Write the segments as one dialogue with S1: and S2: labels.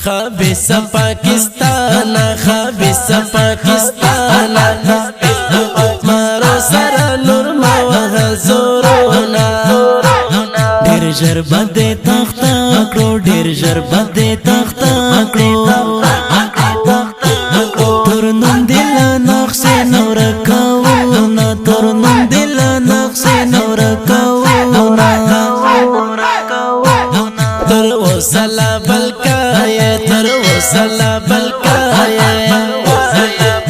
S1: خبیث پاکستان خبیث پاکستان مارو سر نور موه زورونا ډیر ژر بده تخته کړو ډیر ژر بده تخته کړو تر نن دل نقش نور کاونا تر نن دل نقش نور کاونا تر وصلا بلکای تر وصلا بلکای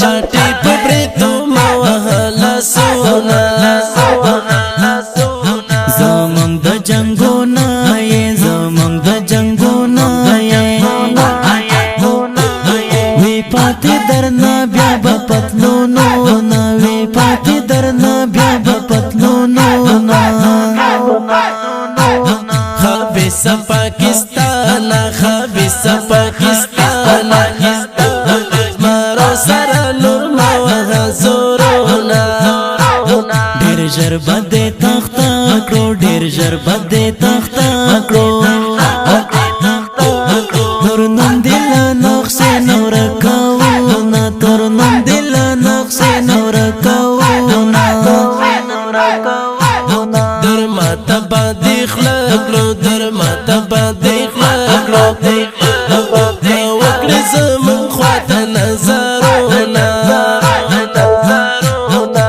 S1: چاټي پبري تو موهلا سونا زمنګ د جنگونا یې زمنګ د جنگونا یې وی پاتې درنا بیا په پتلونو نا وی پاتې درنا بیا په پتلونو نا خبیث پاکستان خبیث پاکستان مارو سر نور موه زورونا ډیر ژر بده تخته کړو ډیر ژر بده تخته کړو تر نن دل نقش نور کاونا تر نن دل نقش نور کاونا در ماته باندې خلکلو در ماته باندې خلکلو وکړې زمون خواته نظرونه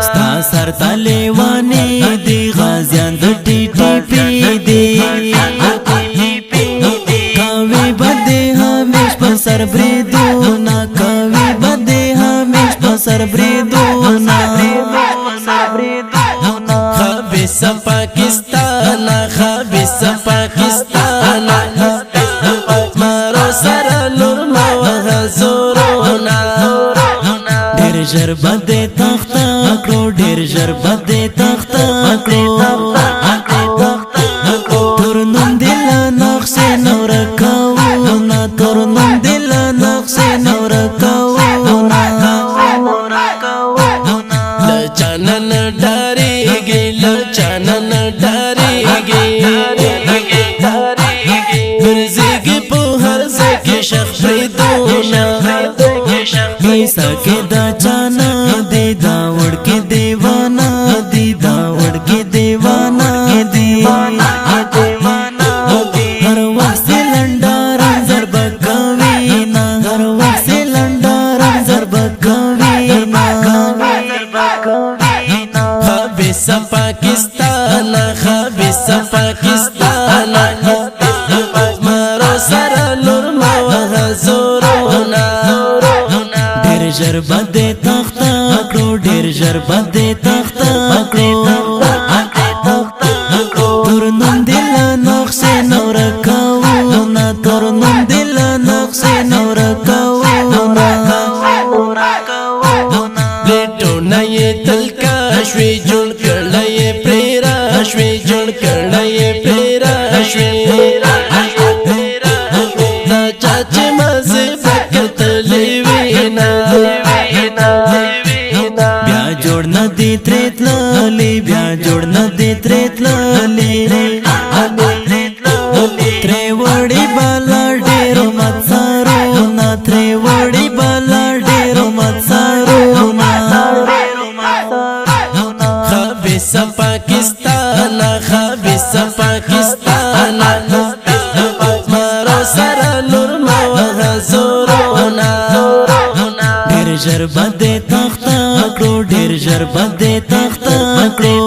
S1: ستا سر تلیوانې دی غازیان د ټي ټي پي دی کاوی بده همیش په سر بریدونا کاوی بده همیش په سر بریدونا خبیث پاکستان خبیث پاکستان مارو سر نور موه زورونا ډیر ژر بده تخته کړو ډیر ژر بده تخته کړو تر نن دل نقش نور کاونا تر نن دل نقش نور کاونا لچانن ډاریږي لچانن ډاریږي برزيږي په هر ځای کې شخ پریدونا میسا کې دا چانا دی دا وړ کې دیوانا دی دا وړ کې دیوانا دی هر وخت لنډار ضرب کوي نا هر وخت لنډار ضرب کوي نا خبیث پاکستان خبیث پاکستان مارو سر نور موه زورونا ډیر ژر بده تخته کړو ډیر ژر بده تخته کړو تر نن دل نقش نور کاونا تر نن دل نقش نور کاونا لټونه یې تلکا شوي جوړ کړلې پرېرا شوي جوړ کړلې پرېرا شوي دا چاچې مزه فکرتلې وینا بیا جوړ نه دي ترېتللې بیا جوړ نه دي ترېتللې ترې وړي بالا ډېر مڅارونا ترې وړي بالا ډېر مڅارونا خبیث پاکستان خبیث پاکستان مارو سر نور موه زورونا ډیر ژر بده تخته کړو ډیر ژر بده تخته کړو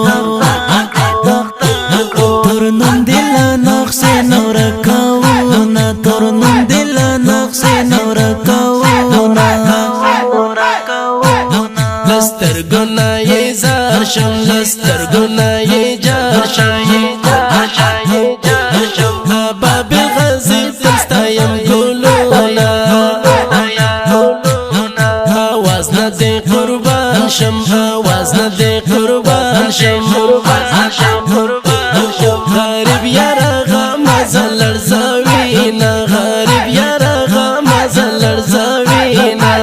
S1: تر نن دل نقش نور کاونا تر نن دل نقش نور کاونا لستر ګنا یې زار شم لستر ګنا یې جار شم باب غزي تستایم ګلونا आवाज نه دې قربان شم आवाज نه دې قربان شم غریب یار غم زلر زوینا غریب یار غم زلر زوینا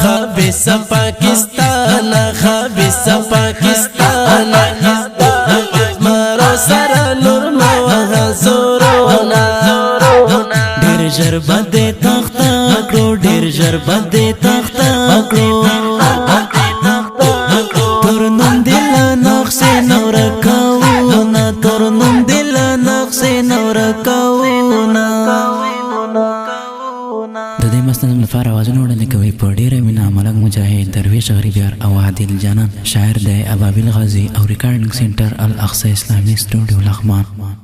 S1: خبیث پاکستان خبیث پاکستان مارو سر نور موه زورونا ژر بده تخته کړو ډیر ژر بده تخته کړو تر نوم دل نقص نور کاونا تر نوم دل نقص نور کاونا
S2: د دې مسند لپاره आवाजونه وړاندې کوي په ډیره مینا ملک مجاهد درویش غریبیار او عادل جانان شاعر د ابابیل غازی او ریکارډینګ سنټر الاقصی اسلامي سټوډیو لغمان